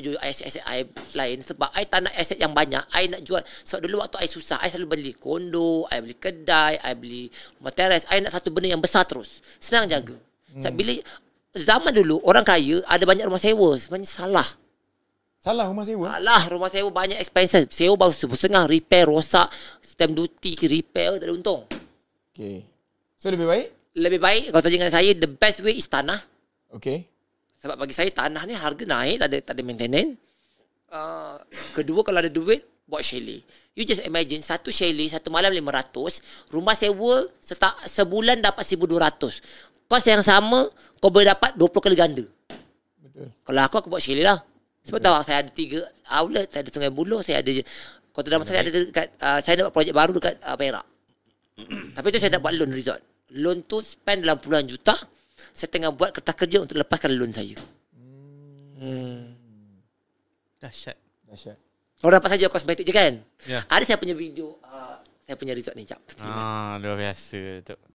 tuju aset-aset I lain. Sebab I tak nak aset yang banyak. I nak jual. Sebab dulu waktu I susah, I selalu beli kondo, I beli kedai, I beli rumah teres. I nak satu benda yang besar terus. Senang jaga. Sebab bila zaman dulu orang kaya ada banyak rumah sewa. Sebenarnya salah. Salah rumah sewa? Salah, rumah sewa banyak expenses. Sewa baru setengah, repair rosak, sistem duty ke repair, tak ada untung. Okay. So lebih baik? Lebih baik kalau tanya dengan saya, the best way is tanah. Okay. Sebab bagi saya tanah ni harga naik, tak ada maintenance. Kedua, kalau ada duit, buat chalet. You just imagine, satu chalet, satu malam 500, rumah sewa sebulan dapat 1,200. Kos yang sama, kau boleh dapat 20 kali ganda. Betul. Kalau aku buat chalet lah. Sebab tahu saya ada 3 outlet, saya ada Sungai Buloh, saya ada Kota Damansara, saya ada dekat, saya nak buat projek baru dekat Perak. Tapi tu saya nak buat loan resort. Loan tu spend dalam puluhan juta. Saya tengah buat kertas kerja untuk lepaskan loan saya. Dahsyat. Orang dapat saja kosmetik je kan? Ya. Ada saya punya video, saya punya resort ni. Jap. Luar biasa tu.